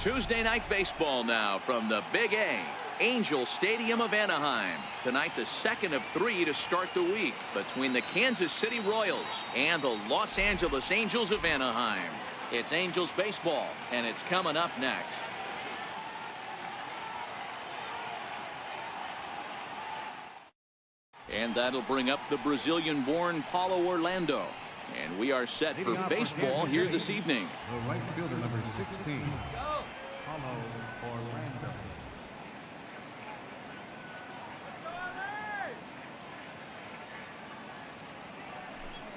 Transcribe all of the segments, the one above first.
Tuesday night baseball now from the Big A, Angel Stadium of Anaheim. Tonight, the second of 3 to start the week between the Kansas City Royals and the Los Angeles Angels of Anaheim. It's Angels baseball, and it's coming up next. And that'll bring up the Brazilian-born Paulo Orlando. And we are set for baseball here this evening. The right fielder, number 16, Paulo Orlando.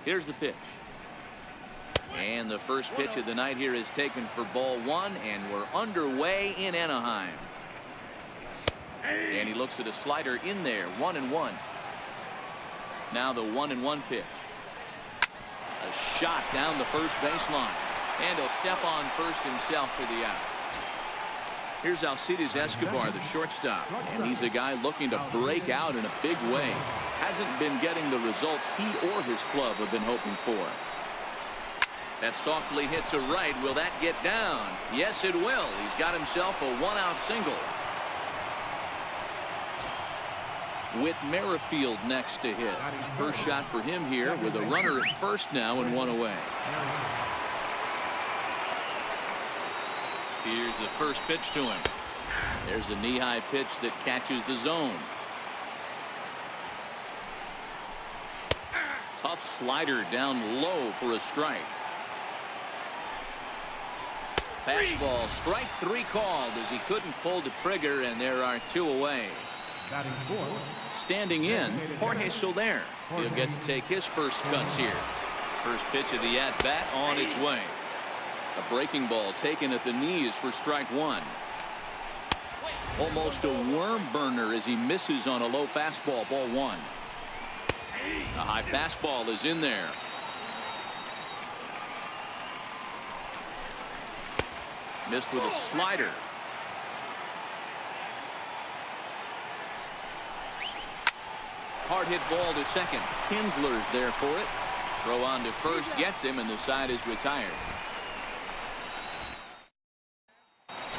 Here's the pitch. And the first pitch of the night here is taken for ball 1, and we're underway in Anaheim. And he looks at a slider in there, 1-1. Now the 1-1 pitch. A shot down the first baseline. And he'll step on first himself for the out. Here's Alcides Escobar, the shortstop. And he's a guy looking to break out in a big way. Hasn't been getting the results he or his club have been hoping for. That's softly hit to right. Will that get down? Yes, it will. He's got himself a one-out single. With Merrifield next to hit. First shot for him here with a runner at first now and 1 away. Here's the first pitch to him. There's a knee-high pitch that catches the zone. Tough slider down low for a strike. Fastball, strike 3 called as he couldn't pull the trigger, and there are 2 away. Standing in, Jorge Soler. He'll get to take his first cuts here. First pitch of the at-bat on its way. A breaking ball taken at the knees for strike 1. Almost a worm burner as he misses on a low fastball, ball 1. A high fastball is in there. Missed with a slider. Hard hit ball to second. Kinsler's there for it. Throw on to first gets him, and the side is retired.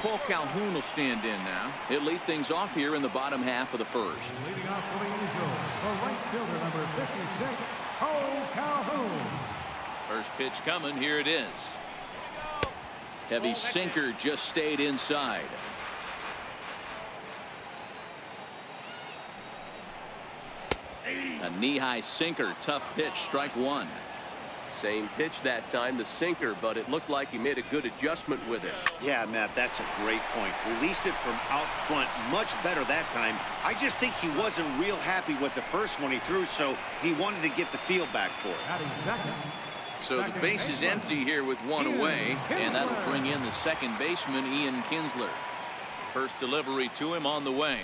Paul Calhoun will stand in now. He'll lead things off here in the bottom half of the first. Leading off for the Angels, the right fielder, number 56, Paul Calhoun. First pitch coming. Here it is. Heavy sinker just stayed inside. A knee-high sinker, tough pitch, strike 1. Same pitch that time, the sinker, but it looked like he made a good adjustment with it. Yeah, Matt, that's a great point. Released it from out front much better that time. I just think he wasn't real happy with the first one he threw, so he wanted to get the feel back for it. So the base is empty here with 1 away, and that'll bring in the second baseman, Ian Kinsler. First delivery to him on the way.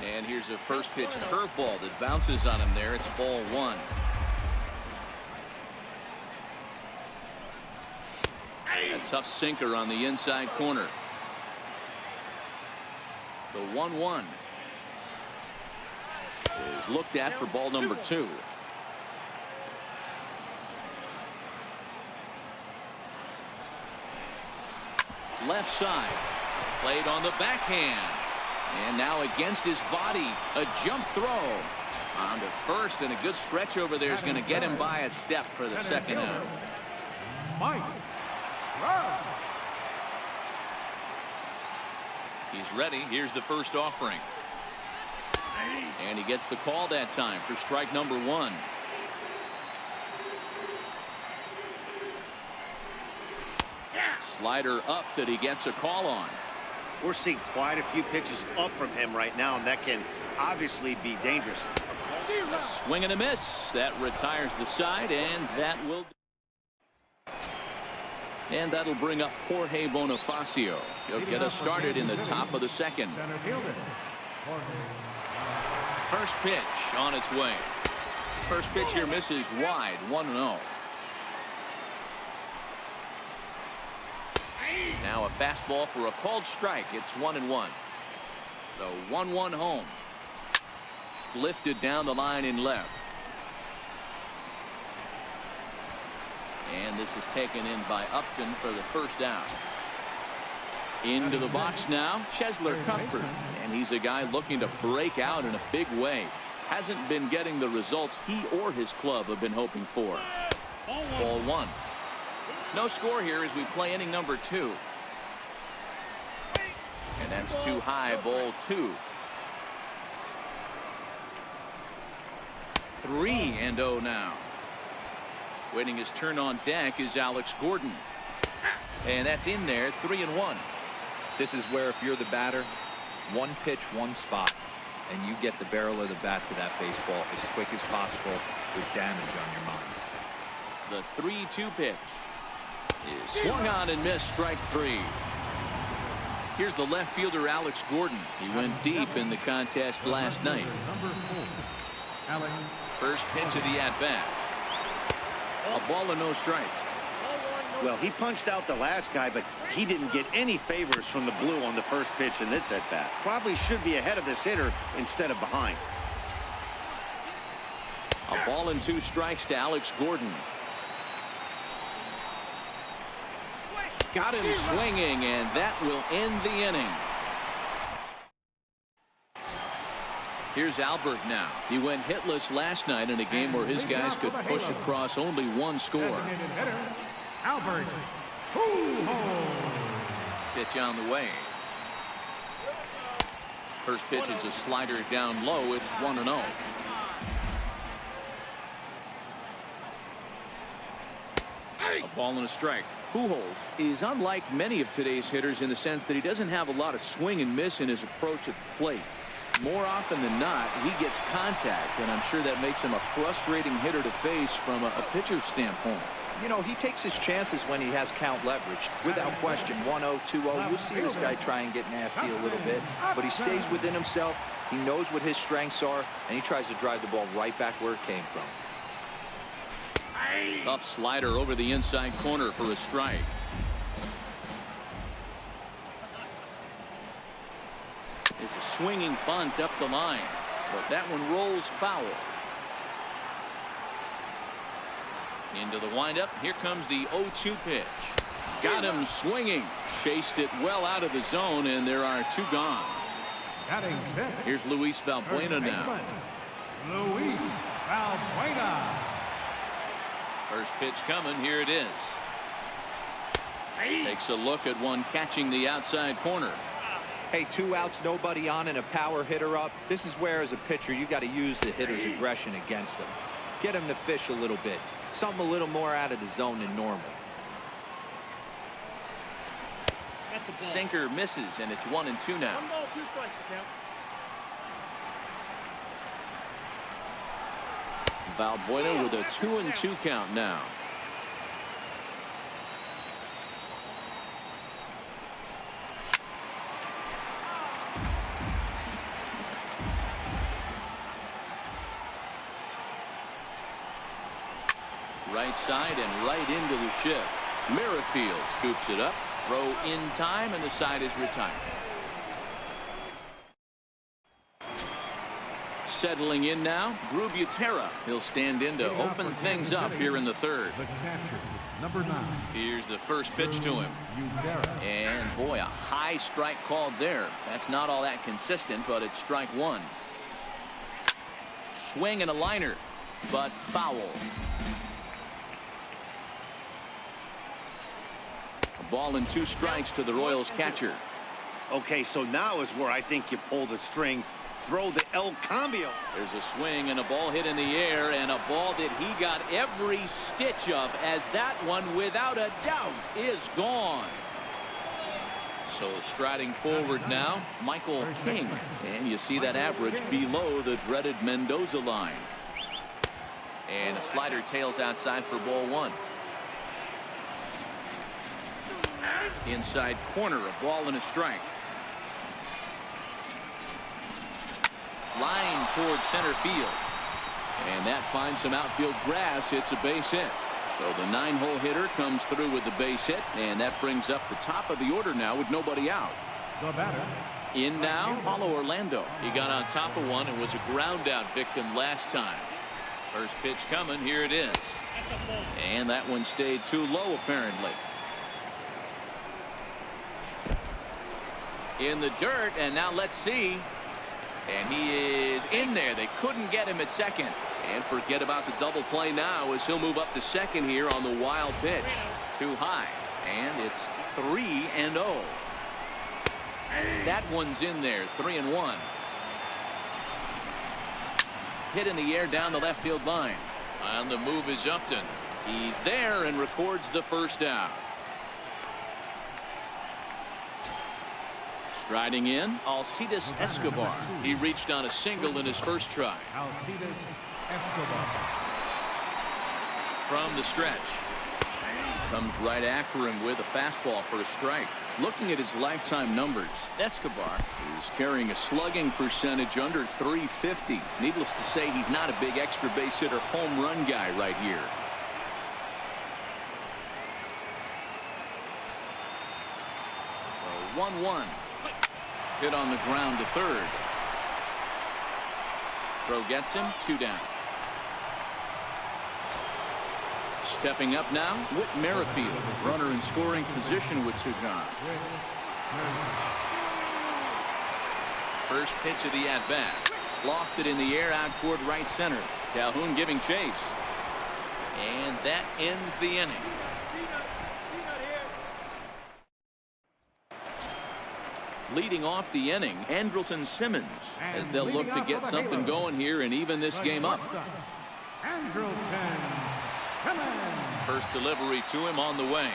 And here's a first pitch curveball that bounces on him there. It's ball 1. A tough sinker on the inside corner. The 1-1 is looked at for ball number 2. Left side, played on the backhand, and now against his body, a jump throw on to first, and a good stretch over there is going to get him by a step for the second out. He's ready. Here's the first offering, and he gets the call that time for strike number 1. Slider up that he gets a call on. We're seeing quite a few pitches up from him right now, and that can obviously be dangerous. A swing and a miss. That retires the side, and that'll bring up Jorge Bonifacio. He'll get us started in the top of the second. First pitch on its way. First pitch here misses wide, 1-0. Now a fastball for a called strike. It's 1-1. The 1-1 home. Lifted down the line in left. And this is taken in by Upton for the first out. Into the box now, Chesler Comfort, and he's a guy looking to break out in a big way. Hasn't been getting the results he or his club have been hoping for. Ball one. No score here as we play inning number 2. And that's too high, ball 2. 3-0 now. Waiting his turn on deck is Alex Gordon. And that's in there, 3-1. This is where if you're the batter, one pitch, one spot, and you get the barrel of the bat to that baseball as quick as possible with damage on your mind. The 3-2 pitch is swung on and missed, strike 3. Here's the left fielder, Alex Gordon. He went deep in the contest last night. First pitch of the at-bat. A ball and no strikes. Well, he punched out the last guy, but he didn't get any favors from the blue on the first pitch in this at-bat. Probably should be ahead of this hitter instead of behind. A ball and 2 strikes to Alex Gordon. Got him swinging, and that will end the inning. Here's Albert now. He went hitless last night in a game where his guys could push across only 1 score. Albert. Pitch on the way. First pitch is a slider down low. It's 1-0. A ball and a strike. Pujols is unlike many of today's hitters in the sense that he doesn't have a lot of swing and miss in his approach at the plate. More often than not, he gets contact, and I'm sure that makes him a frustrating hitter to face from a pitcher's standpoint. You know, he takes his chances when he has count leverage. Without question, 1-0, 2-0, you'll see this guy try and get nasty a little bit, but he stays within himself. He knows what his strengths are, and he tries to drive the ball right back where it came from. Tough slider over the inside corner for a strike. It's a swinging bunt up the line, but that one rolls foul. Into the windup. Here comes the 0-2 pitch. Got him swinging. Chased it well out of the zone, and there are 2 gone. Here's Luis Valbuena now. Luis Valbuena. First pitch coming. Here it is. Takes a look at one catching the outside corner. Hey, 2 outs, nobody on, and a power hitter up. This is where, as a pitcher, you got to use the hitter's aggression against him. Get him to fish a little bit. Something a little more out of the zone than normal. Sinker misses, and it's 1-2 now. 1 ball, 2 strikes to count. Valbuena with a 2-2 count now. Right side and right into the shift. Merrifield scoops it up. Throw in time, and the side is retired. Settling in now, Drew Butera. He'll stand in to open things up here in the 3rd. The catcher, number 9. Here's the first pitch to him. And boy, a high strike called there. That's not all that consistent, but it's strike 1. Swing and a liner, but foul. A ball and 2 strikes to the Royals catcher. Okay, so now is where I think you pull the string. Throw the El Cambio. There's a swing and a ball hit in the air, and a ball that he got every stitch of, as that one, without a doubt, is gone. So striding forward now, Michael King, and you see that average below the dreaded Mendoza line. And a slider tails outside for ball 1. Inside corner, a ball and a strike. Line towards center field, and that finds some outfield grass. It's a base hit. So the 9-hole hitter comes through with the base hit, and that brings up the top of the order now with nobody out. The batter. In now, Paulo Orlando. He got on top of one and was a ground out victim last time. First pitch coming. Here it is, and that one stayed too low apparently. In the dirt, and now let's see. And he is in there. They couldn't get him at second. And forget about the double play now as he'll move up to second here on the wild pitch. Too high. And it's 3-0. That one's in there. 3-1. Hit in the air down the left field line. On the move is Upton. He's there and records the first out. Striding in, Alcides Escobar. He reached on a single in his first try. Alcides Escobar. From the stretch. Comes right after him with a fastball for a strike. Looking at his lifetime numbers, Escobar is carrying a slugging percentage under 350. Needless to say, he's not a big extra base hitter home run guy right here. So 1-1. Hit on the ground to third. Throw gets him, 2 down. Stepping up now, Whit Merrifield, runner in scoring position with Sugan. First pitch of the at-bat. Lofted in the air out toward right center. Calhoun giving chase. And that ends the inning. Leading off the inning, Andrelton Simmons, as they'll look to get something going here and even this game up. Andrelton Simmons. First delivery to him on the way.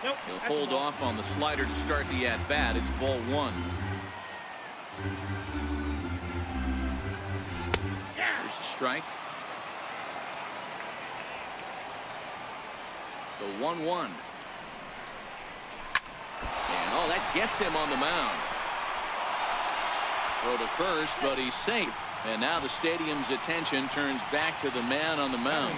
He'll hold off on the slider to start the at-bat. It's ball 1. There's a strike. The 1-1. And oh, that gets him on the mound. Throw to first, but he's safe. And now the stadium's attention turns back to the man on the mound.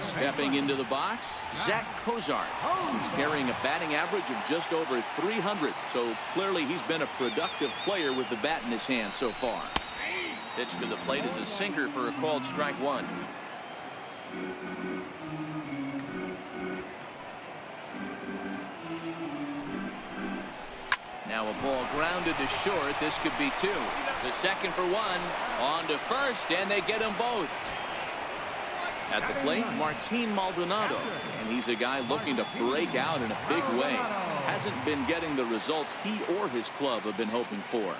Stepping into the box, Zach Cozart. He's carrying a batting average of just over 300. So clearly he's been a productive player with the bat in his hand so far. Pitch to the plate is a sinker for a called strike 1. Now a ball grounded to short. This could be 2. The second for 1. On to first, and they get them both. At the plate, Martin Maldonado. And he's a guy looking to break out in a big way. Hasn't been getting the results he or his club have been hoping for.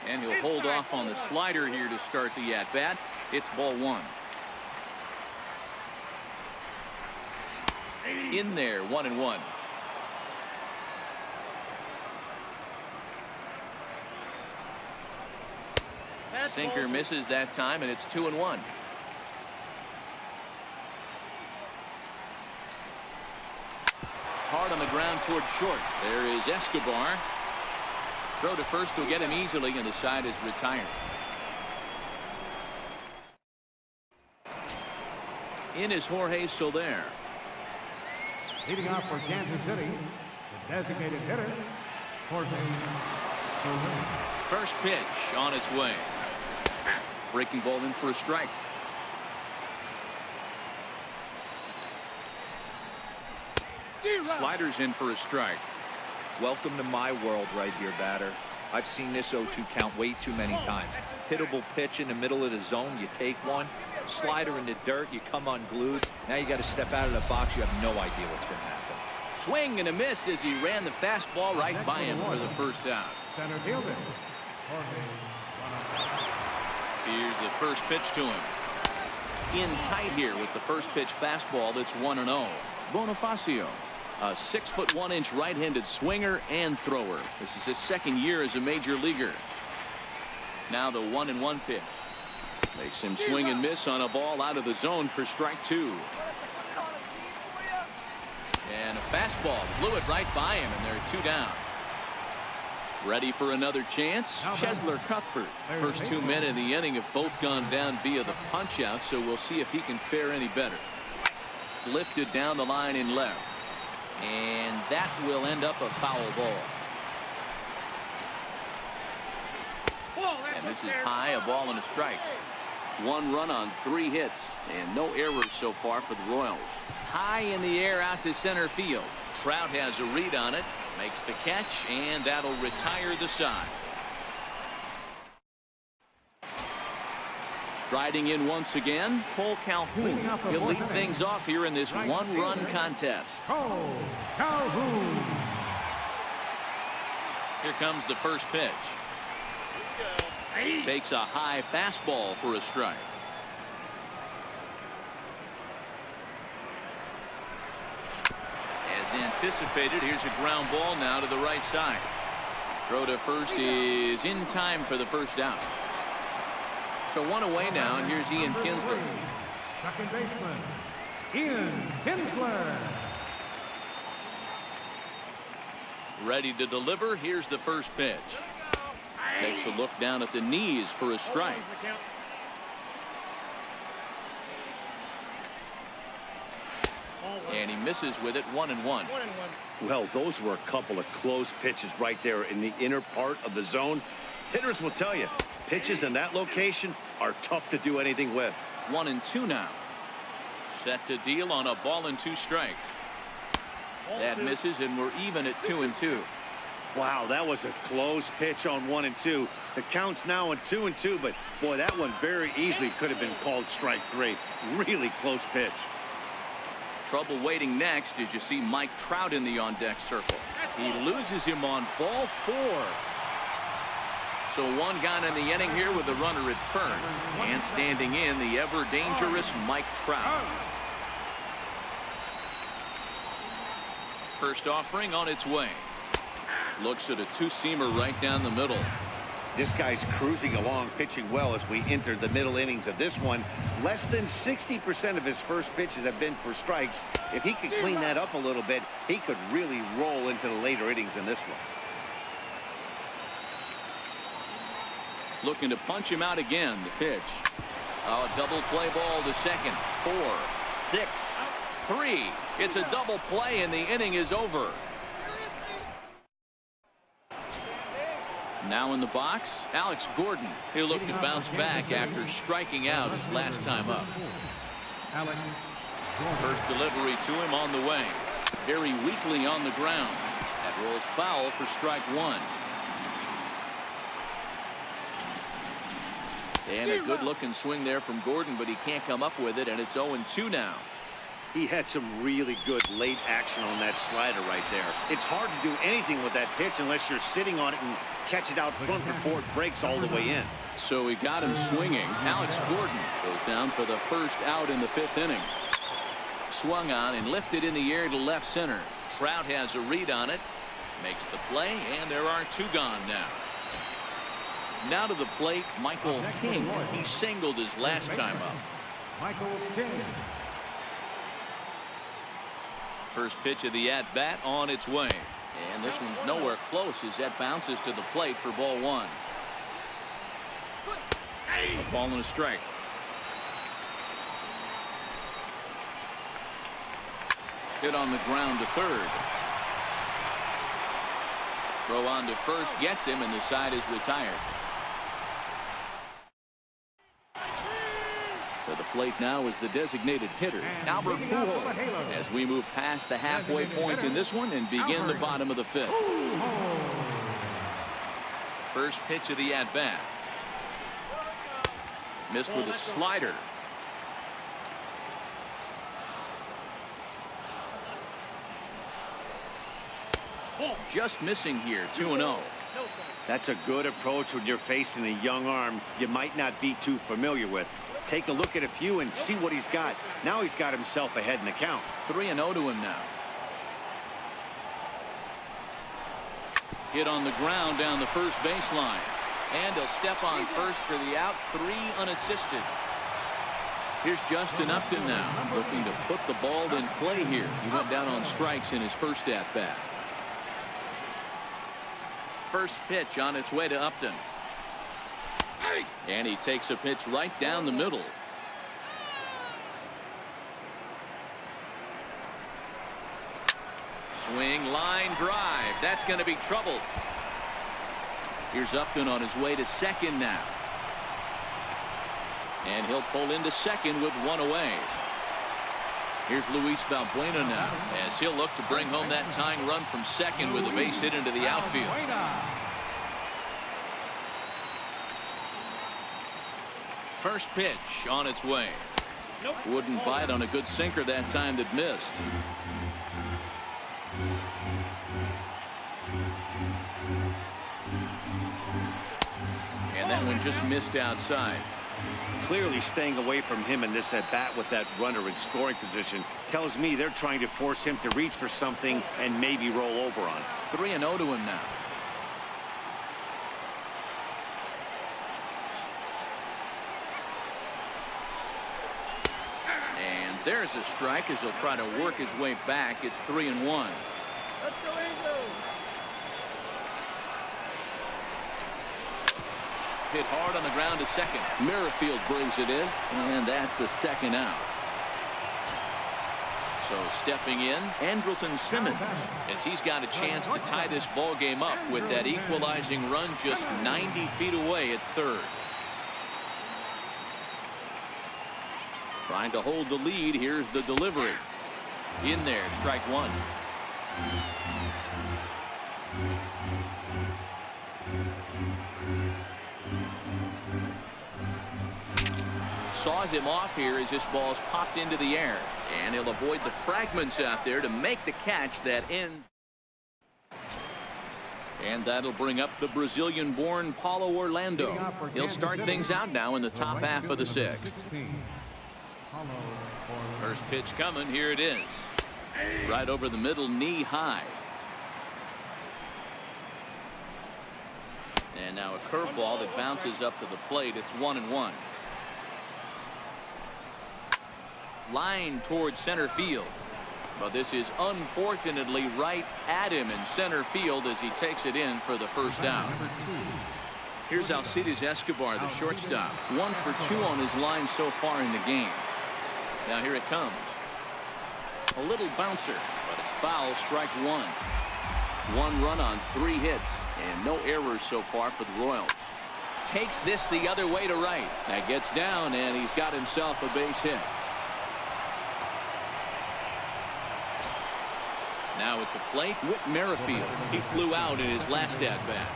And he'll hold off on the slider here to start the at-bat. It's ball 1. In there, 1-1. Sinker misses that time, and it's 2-1. Hard on the ground toward short. There is Escobar. Throw to first will get him easily, and the side is retired. In is Jorge Soler. Leading off for Kansas City, the designated hitter, Jorge Soler. First pitch on its way. Breaking ball in for a strike. Sliders in for a strike. Welcome to my world right here, batter. I've seen this 0-2 count way too many times. Hittable pitch in the middle of the zone, you take one. Slider in the dirt, you come unglued. Now you got to step out of the box. You have no idea what's going to happen. Swing and a miss as he ran the fastball right by him for the first out. Center fielder, Jorge. Here's the first pitch to him. In tight here with the first pitch fastball that's 1-0. Bonifacio, a 6'1" right-handed swinger and thrower. This is his second year as a major leaguer. Now the 1-1 pitch. Makes him swing and miss on a ball out of the zone for strike 2. And a fastball blew it right by him, and they're 2 down. Ready for another chance? Chesler Cuthbert. First 2 men in the inning have both gone down via the punch out, so we'll see if he can fare any better. Lifted down the line in left. And that will end up a foul ball. And this is high, a ball and a strike. 1 run on 3 hits, and no errors so far for the Royals. high in the air out to center field. Trout has a read on it, makes the catch, and that'll retire the side. Striding in once again, Cole Calhoun. He'll lead things off here in this one-run contest. Cole Calhoun. Here comes the first pitch. Takes a high fastball for a strike. As anticipated, here's a ground ball now to the right side. Throw to first is in time for the first out. So one away now, and here's Ian Kinsler. Second baseman, Ian Kinsler. Ready to deliver. Here's the first pitch. Takes a look down at the knees for a strike. And he misses with it, 1-1. Well, those were a couple of close pitches right there in the inner part of the zone. Hitters will tell you, pitches in that location are tough to do anything with. 1-2 now. Set to deal on a ball and 2 strikes. That misses, and we're even at 2-2. Wow, that was a close pitch on 1-2. The count's now on 2-2, but boy, that one very easily could have been called strike 3. Really close pitch. Trouble waiting next as you see Mike Trout in the on-deck circle. He loses him on ball 4. So one gone in the inning here with a runner at first, and standing in the ever-dangerous Mike Trout. First offering on its way. Looks at a two-seamer right down the middle. This guy's cruising along, pitching well as we enter the middle innings of this one. Less than 60% of his first pitches have been for strikes. If he could clean that up a little bit, he could really roll into the later innings in this one. Looking to punch him out again. The pitch. A double play ball to second. 4, 6, 3. It's a double play, and the inning is over. Now in the box, Alex Gordon. He'll look to bounce back after striking out his last time up. First delivery to him on the way. Very weakly on the ground. That rolls foul for strike 1. And a good-looking swing there from Gordon, but he can't come up with it, and it's 0-2 now. He had some really good late action on that slider right there. It's hard to do anything with that pitch unless you're sitting on it and catch it out front before it breaks all the way in. So he got him swinging. Alex Gordon goes down for the first out in the 5th inning. Swung on and lifted in the air to left center. Trout has a read on it. Makes the play, and there are 2 gone now. Now to the plate, Michael King. He singled his last time up. Michael King. First pitch of the at-bat on its way. And this one's nowhere close as that bounces to the plate for ball 1. A ball and a strike. Hit on the ground to third. Throw on to first gets him, and the side is retired. To the plate now is the designated hitter, Albert Pujols, as we move past the halfway point in this one and begin the bottom of the 5th. First pitch of the at-bat. Missed with a slider. Just missing here, 2-0. That's a good approach when you're facing a young arm you might not be too familiar with. Take a look at a few and see what he's got. Now he's got himself ahead in the count. 3-0 to him now. Hit on the ground down the first baseline. And he'll step on first for the out. 3 unassisted. Here's Justin Upton now, looking to put the ball in play here. He went down on strikes in his first at-bat. First pitch on its way to Upton. And he takes a pitch right down the middle. Swing, line drive. That's going to be trouble. Here's Upton on his way to second now. And he'll pull into second with 1 away. Here's Luis Valbuena now, as he'll look to bring home that tying run from second with a base hit into the outfield. First pitch on its way. Wouldn't bite on a good sinker that time that missed. And that one just missed outside. Clearly staying away from him in this at-bat with that runner in scoring position tells me they're trying to force him to reach for something and maybe roll over on. 3-0 to him now. And there's a strike as he'll try to work his way back. It's 3-1. Let's go, Angels. Hit hard on the ground to second. Merrifield brings it in, and that's the second out. So stepping in, Andrelton Simmons, as he's got a chance to tie this ball game up with that equalizing run just 90 feet away at third. Trying to hold the lead. Here's the delivery. In there, strike one. Saws him off here as this ball's popped into the air, and he'll avoid the fragments out there to make the catch that ends. And that'll bring up the Brazilian-born Paulo Orlando. He'll start things out now in the top half of the sixth. First pitch coming. Here it is. Right over the middle, knee high. And now a curveball that bounces up to the plate. It's 1-1. Line towards center field, but this is unfortunately right at him in center field as he takes it in for the first out. Here's Alcides Escobar, the shortstop. 1 for 2 on his line so far in the game. Now here it comes. A little bouncer, but it's foul. Strike one. 1 run on 3 hits and no errors so far for the Royals. Takes this the other way to right. That gets down, and he's got himself a base hit. Now at the plate, Whit Merrifield. He flew out in his last at-bat.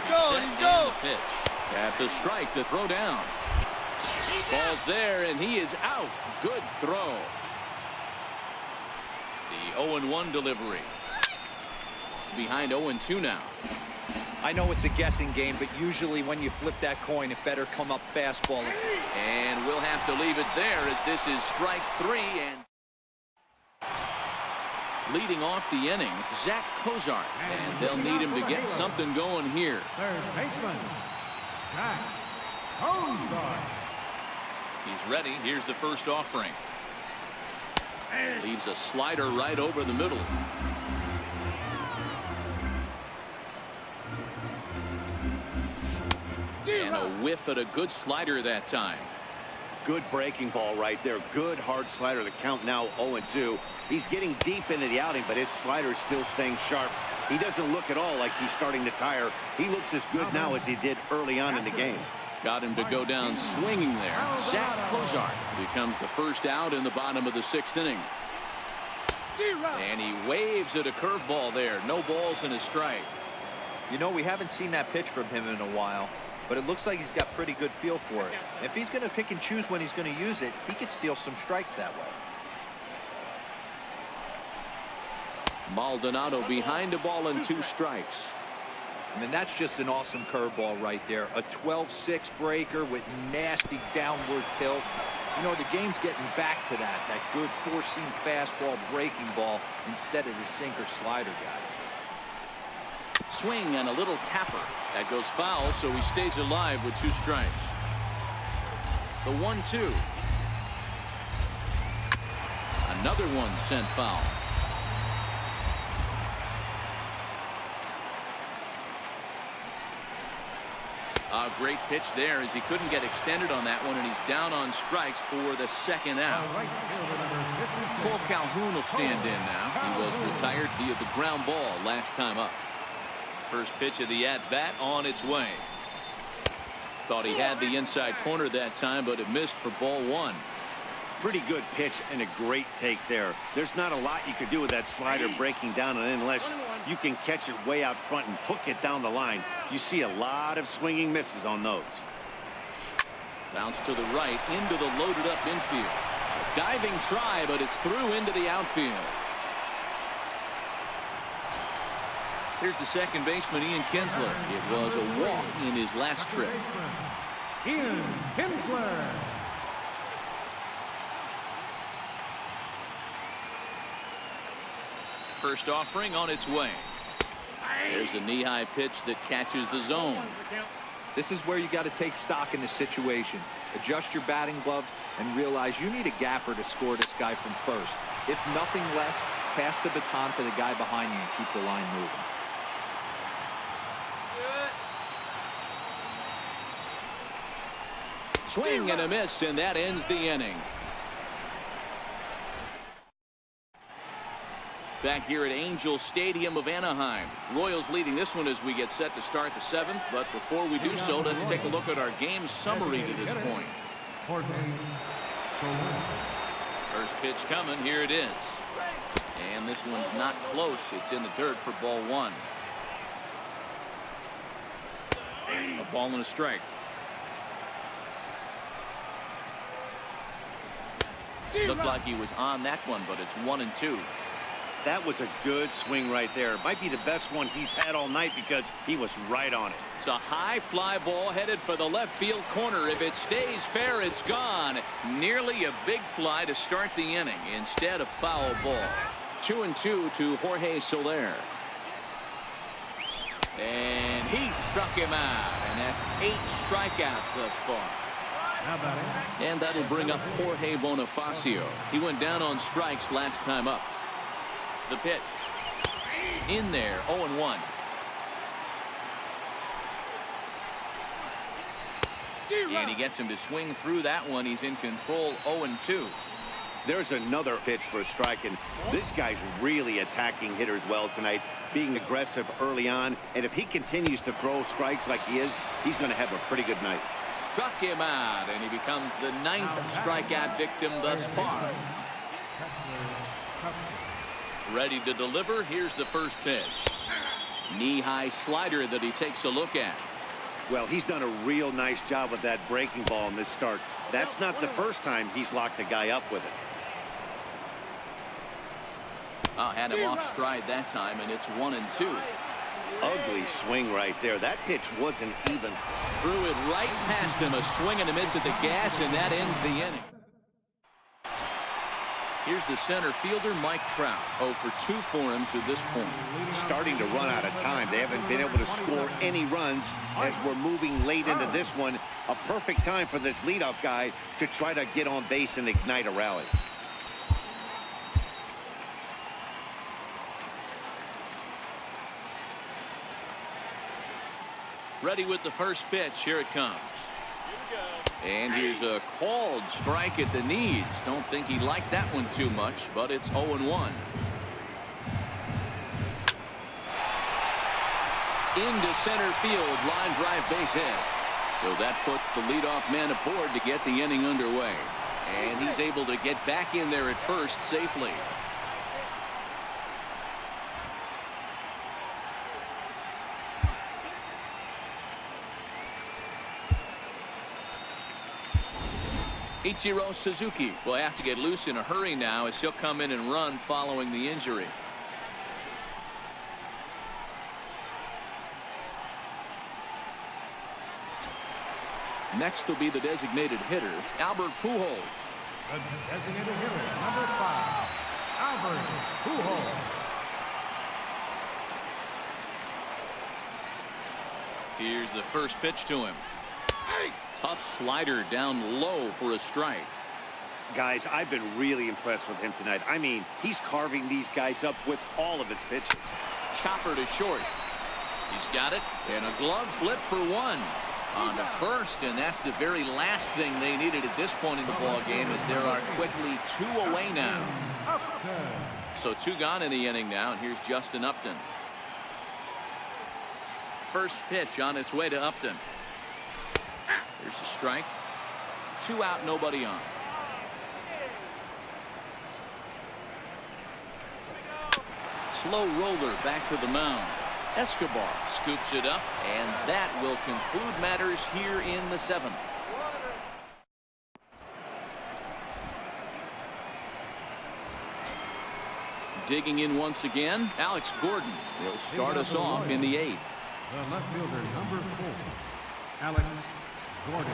He's go. Pitch. That's a strike to throw down. Ball's there, and he is out. Good throw. The 0-1 delivery. Behind 0-2 now. I know it's a guessing game, but usually when you flip that coin, it better come up fastball. And we'll have to leave it there as this is strike 3. And leading off the inning, Zach Cozart. And they'll need him to get something going here. Third baseman, Zach Cozart. He's ready. Here's the first offering. Leaves a slider right over the middle. And a whiff at a good slider that time. Good breaking ball right there. Good hard slider. The count now 0-2. He's getting deep into the outing, but his slider is still staying sharp. He doesn't look at all like he's starting to tire. He looks as good now as he did early on in the game. Got him to go down swinging there. Zach Cozart becomes the first out in the bottom of the 6th inning. And he waves at a curveball there. No balls and a strike. You know, we haven't seen that pitch from him in a while, but it looks like he's got pretty good feel for it. If he's going to pick and choose when he's going to use it, he could steal some strikes that way. Maldonado behind a ball and 2 strikes. I mean, that's just an awesome curveball right there. A 12-6 breaker with nasty downward tilt. You know, the game's getting back to that good 4-seam fastball breaking ball instead of the sinker slider guy. Swing and a little tapper. That goes foul, so he stays alive with 2 strikes. The 1-2. Another one sent foul. A great pitch there as he couldn't get extended on that one, and he's down on strikes for the 2nd out. Cole Calhoun will stand in now. He was retired via the ground ball last time up. First pitch of the at-bat on its way. Thought he had the inside corner that time, but it missed for ball one. Pretty good pitch and a great take there. There's not a lot you could do with that slider breaking down, and unless you can catch it way out front and hook it down the line, you see a lot of swinging misses on those. Bounce to the right into the loaded up infield. A diving try, but it's through into the outfield. Here's the second baseman, Ian Kinsler. It was a walk in his last trip. Ian Kinsler. First offering on its way. There's a knee-high pitch that catches the zone. This is where you got to take stock in the situation. Adjust your batting gloves and realize you need a gapper to score this guy from first. If nothing less, pass the baton to the guy behind you and keep the line moving. Swing and a miss, and that ends the inning. Back here at Angel Stadium of Anaheim. Royals leading this one as we get set to start the seventh. But before we do so, let's take a look at our game summary to this point. First pitch coming. Here it is. And this one's not close. It's in the dirt for ball one. A ball and a strike. Looked like he was on that one, but it's 1-2. That was a good swing right there. Might be the best one he's had all night because he was right on it. It's a high fly ball headed for the left field corner. If it stays fair, it's gone. Nearly a big fly to start the inning instead of foul ball. 2-2 to Jorge Soler. And he struck him out. And that's 8 strikeouts thus far. And that'll bring up Jorge Bonifacio. He went down on strikes last time up. The pitch. In there, 0-1. And he gets him to swing through that one. He's in control, 0-2. There's another pitch for a strike, and this guy's really attacking hitters well tonight, being aggressive early on. And if he continues to throw strikes like he is, he's going to have a pretty good night. Struck him out, and he becomes the 9th strikeout victim thus far. Ready to deliver. Here's the first pitch. Knee-high slider that he takes a look at. Well, he's done a real nice job with that breaking ball in this start. That's not the first time he's locked a guy up with it. Oh, had him off stride that time, and it's 1-2. Ugly swing right there. That pitch wasn't even. Threw it right past him. A swing and a miss at the gas, and that ends the inning. Here's the center fielder, Mike Trout. 0 for 2 for him to this point. Starting to run out of time. They haven't been able to score any runs as we're moving late into this one. A perfect time for this leadoff guy to try to get on base and ignite a rally. Ready with the first pitch. Here it comes. And here's a called strike at the knees. Don't think he liked that one too much, but it's 0-1. Into center field, line drive base hit. So that puts the leadoff man aboard to get the inning underway. And he's able to get back in there at first safely. Ichiro Suzuki will have to get loose in a hurry now as he'll come in and run following the injury. Next will be the designated hitter, Albert Pujols. The designated hitter, number 5, Albert Pujols. Here's the first pitch to him. Tough slider down low for a strike. Guys, I've been really impressed with him tonight. I mean, he's carving these guys up with all of his pitches. Chopper to short. He's got it, and a glove flip for 1 on to first, and that's the very last thing they needed at this point in the ball game, as there are quickly 2 away now. So 2 gone in the inning now, and here's Justin Upton. First pitch on its way to Upton. There's a strike. 2 out, nobody on. Slow roller back to the mound. Escobar scoops it up, and that will conclude matters here in the 7th. Digging in once again, Alex Gordon will start us off in the 8th. The left fielder, number 4, Alex Gordon.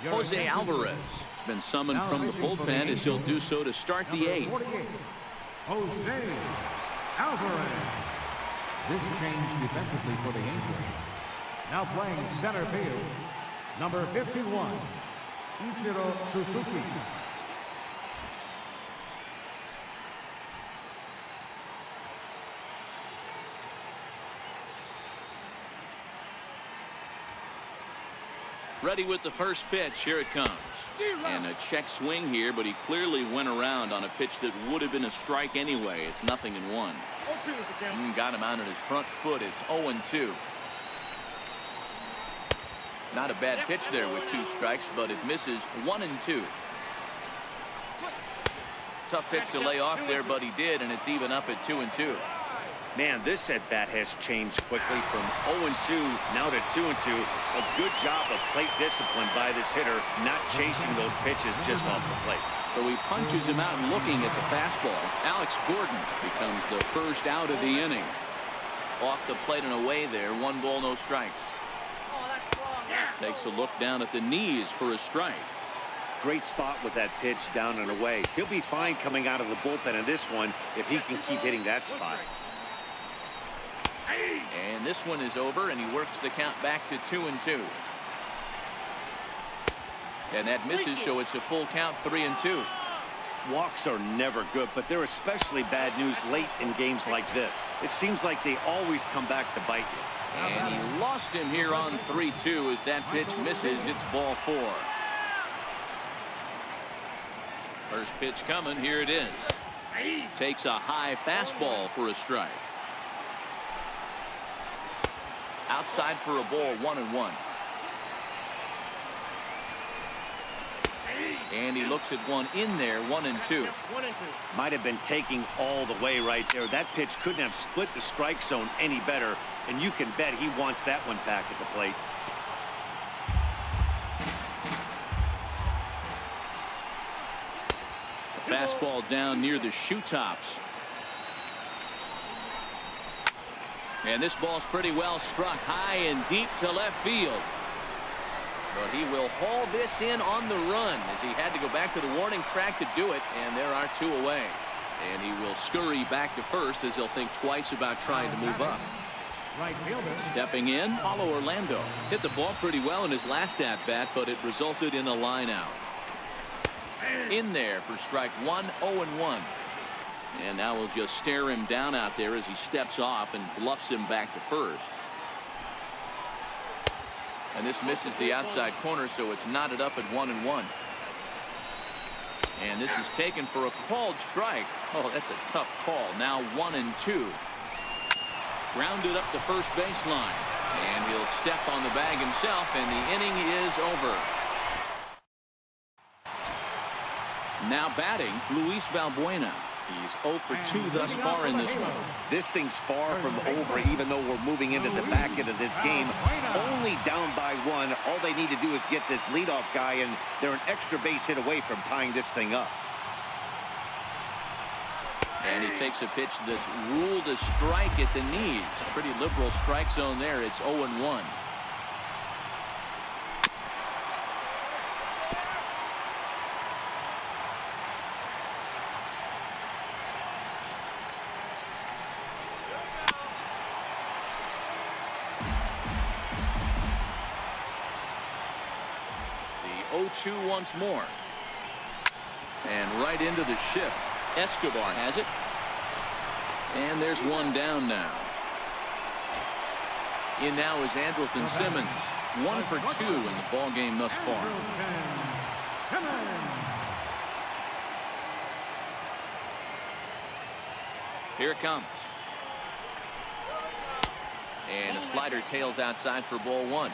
Jose Alvarez has been summoned from the bullpen as he'll do so to start the 8th. Jose Alvarez. This change defensively for the Angels. Now playing center field, number 51, Ichiro Suzuki. Ready with the first pitch. Here it comes. And a check swing here, but he clearly went around on a pitch that would have been a strike anyway. It's 0-1. Got him out on his front foot. It's 0-2. Not a bad pitch there with 2 strikes, but it misses 1-2. Tough pitch to lay off there, but he did, and it's even up at 2-2. Man, this at-bat has changed quickly from 0-2 now to 2-2. A good job of plate discipline by this hitter, not chasing those pitches just off the plate. So he punches him out and looking at the fastball. Alex Gordon becomes the first out of the inning. Off the plate and away there. 1 ball, no strikes. Takes a look down at the knees for a strike. Great spot with that pitch down and away. He'll be fine coming out of the bullpen in this one if he can keep hitting that spot. And this one is over, and he works the count back to 2-2. And that misses, so it's a full count, 3-2. Walks are never good, but they're especially bad news late in games like this. It seems like they always come back to bite you. And he lost him here on 3-2 as that pitch misses. It's ball 4. First pitch coming. Here it is. Takes a high fastball for a strike. Outside for a ball, 1-1. And he looks at one in there, 1-2. Might have been taking all the way right there. That pitch couldn't have split the strike zone any better, and you can bet he wants that one back at the plate. The fastball down near the shoe tops. And this ball's pretty well struck high and deep to left field. But he will haul this in on the run as he had to go back to the warning track to do it, and there are 2 away. And he will scurry back to first as he'll think twice about trying to move up. Right fielder. Stepping in, Paulo Orlando. Hit the ball pretty well in his last at-bat, but it resulted in a line out. In there for strike 1, 0-1. And now we'll just stare him down out there as he steps off and bluffs him back to first. And this misses the outside corner, so it's knotted up at 1-1. And this is taken for a called strike. Oh, that's a tough call. Now 1-2. Grounded up the first baseline. And he'll step on the bag himself, and the inning is over. Now batting, Luis Valbuena. He's 0 for 2 thus far in this one. This thing's far from over, even though we're moving into the back end of this game. Only down by 1. All they need to do is get this leadoff guy, and they're an extra base hit away from tying this thing up. And he takes a pitch that's ruled a strike at the knees. Pretty liberal strike zone there. It's 0-1. The 0-2 once more. And right into the shift. Escobar has it. And there's one down now. In now is Andrelton Simmons. 1 for 2 in the ball game thus far. Here it comes. And a slider tails outside for ball one.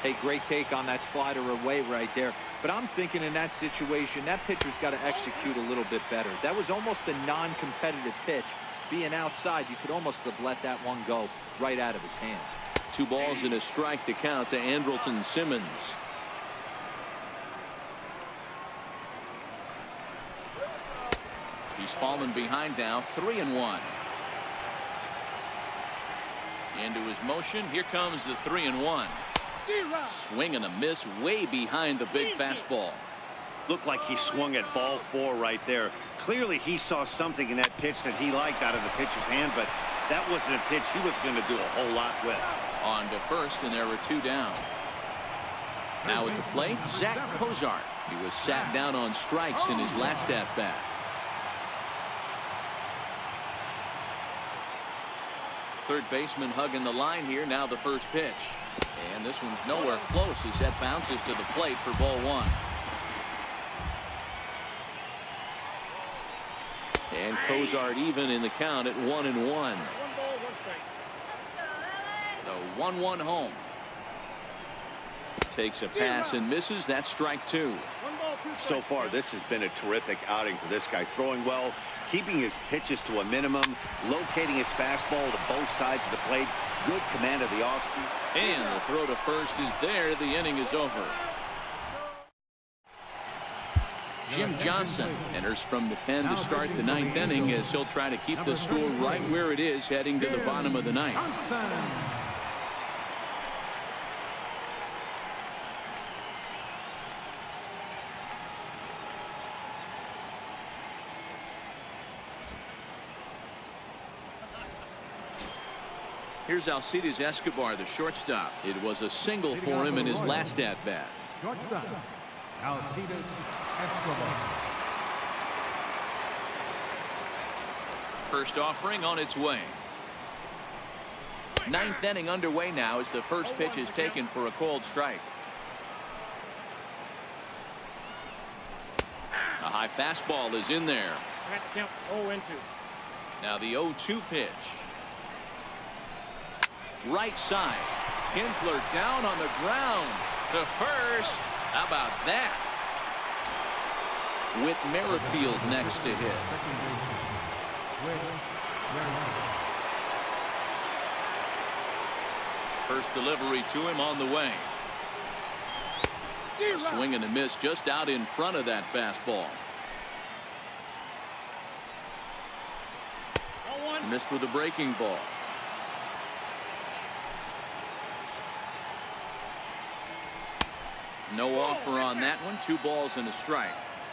Hey, great take on that slider away right there. But I'm thinking in that situation, that pitcher's got to execute a little bit better. That was almost a non-competitive pitch. Being outside, you could almost have let that one go right out of his hand. 2 balls and a strike to count to Andrelton Simmons. He's fallen behind now, 3-1. Into his motion. Here comes the 3-1. Swing and a miss way behind the big fastball. Looked like he swung at ball 4 right there. Clearly he saw something in that pitch that he liked out of the pitcher's hand, but that wasn't a pitch he was going to do a whole lot with. On to first, and there were 2 down. Now at the plate, Zach Cozart. He was sat down on strikes in his last at-bat. Third baseman hugging the line here. Now the first pitch. And this one's nowhere close as that bounces to the plate for ball 1. And Cozart even in the count at 1-1. 1 ball, 1 strike. The 1-1 home. Takes a pass and misses. That's strike 2. 1 ball, 2 strikes. So far, this has been a terrific outing for this guy. Throwing well, keeping his pitches to a minimum, locating his fastball to both sides of the plate. Good command of the off-speed. And the throw to first is there. The inning is over. Jim Johnson enters from the pen to start the 9th inning as he'll try to keep the score right where it is heading to the bottom of the 9th. Here's Alcides Escobar, the shortstop. It was a single for him in his last at-bat. Shortstop, Alcides Escobar. First offering on its way. 9th inning underway now as the first pitch is taken for a called strike. A high fastball is in there. That's count 0-2. Now the 0-2 pitch. Right side. Kinsler down on the ground to first. How about that? With Merrifield next to hit. First delivery to him on the way. Swing and a miss just out in front of that fastball. Missed with a breaking ball. No offer on that one. 2 balls and a strike.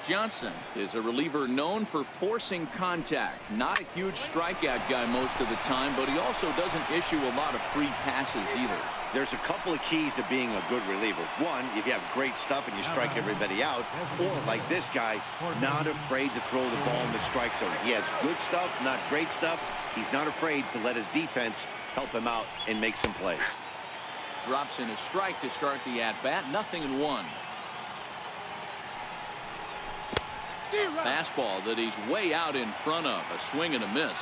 Johnson is a reliever known for forcing contact. Not a huge strikeout guy most of the time, but he also doesn't issue a lot of free passes either. There's a couple of keys to being a good reliever. One, if you have great stuff and you strike everybody out, or like this guy, not afraid to throw the ball in the strike zone. He has good stuff, not great stuff. He's not afraid to let his defense help him out and make some plays. Drops in a strike to start the at-bat. 0-1. Fastball that he's way out in front of. A swing and a miss.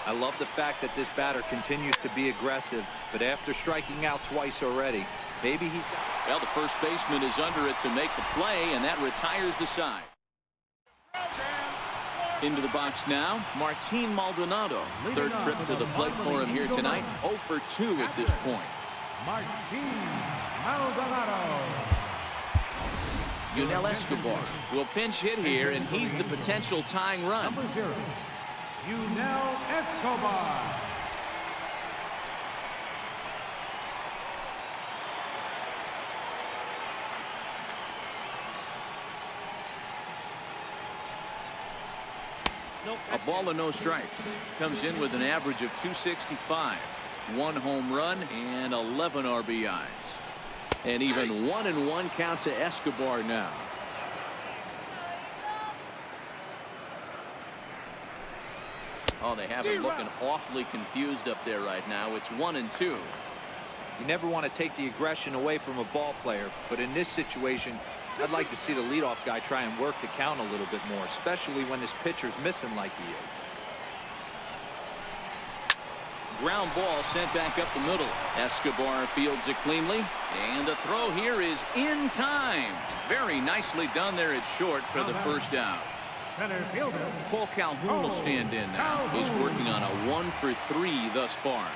I love the fact that this batter continues to be aggressive, but after striking out twice already, maybe he's... Well, the first baseman is under it to make the play, and that retires the side. Into the box now, Martin Maldonado. Third trip to the plate for him here tonight. 0 for 2 at this point. Martin Maldonado. Yunel Escobar will pinch hit here, and he's the potential tying run. Number 0, Yunel Escobar. A ball and no strikes. Comes in with an average of 265. 1 home run and 11 RBIs. And even 1-1 count to Escobar now. Oh, they have him looking awfully confused up there right now. It's 1-2. You never want to take the aggression away from a ball player, but in this situation, I'd like to see the leadoff guy try and work the count a little bit more, especially when this pitcher's missing like he is. ground ball sent back up the middle. Escobar fields it cleanly, and the throw here is in time. Very nicely done there at short for the first out. Center fielder. Paul Calhoun will stand in now. He's working on a 1-for-3 thus far.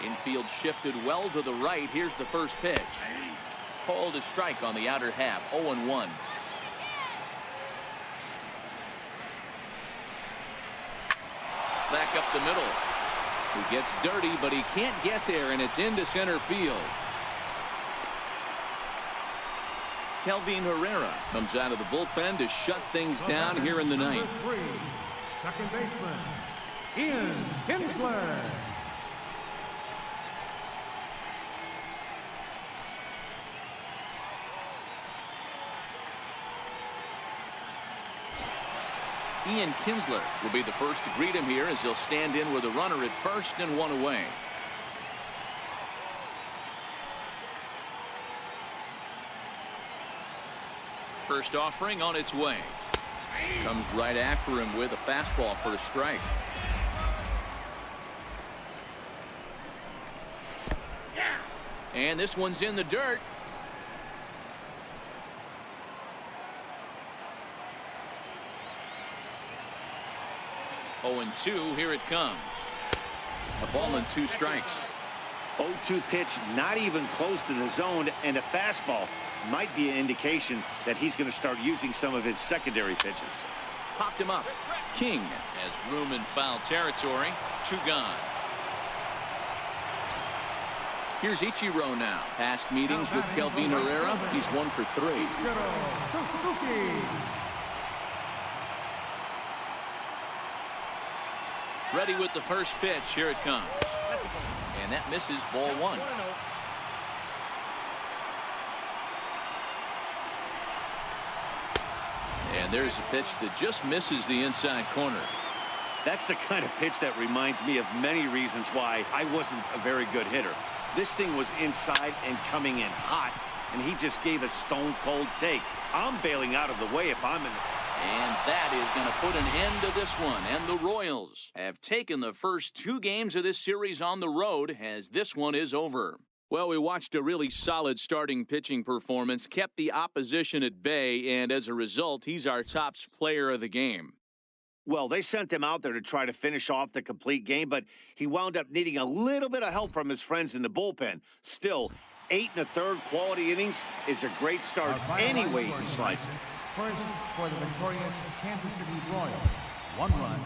Infield shifted well to the right. Here's the first pitch. Called a strike on the outer half. 0-1. Back up the middle. He gets dirty, but he can't get there, and it's into center field. Kelvin Herrera comes out of the bullpen to shut things down here in the ninth. Number 3, second baseman, Ian Kinsler. Ian Kinsler will be the first to greet him here as he'll stand in with a runner at first and one away. First offering on its way. Comes right after him with a fastball for a strike. And this one's in the dirt. Oh, and 2, here it comes. A ball and 2 strikes. 0-2 pitch, not even close to the zone, and a fastball might be an indication that he's going to start using some of his secondary pitches. Popped him up. King has room in foul territory. 2 gone. Here's Ichiro now. Past meetings with Kelvin Herrera. He's 1 for 3. Ready with the first pitch. Here it comes. And that misses, ball 1. And there's a pitch that just misses the inside corner. That's the kind of pitch that reminds me of many reasons why I wasn't a very good hitter. This thing was inside and coming in hot, and he just gave a stone-cold take. I'm bailing out of the way if I'm in. And that is going to put an end to this one. And the Royals have taken the first 2 games of this series on the road as this one is over. Well, we watched a really solid starting pitching performance, kept the opposition at bay, and as a result, he's our top player of the game. Well, they sent him out there to try to finish off the complete game, but he wound up needing a little bit of help from his friends in the bullpen. Still, 8 1/3 quality innings is a great start any way you slice it. First, for the victorious Kansas City Royals, 1 run,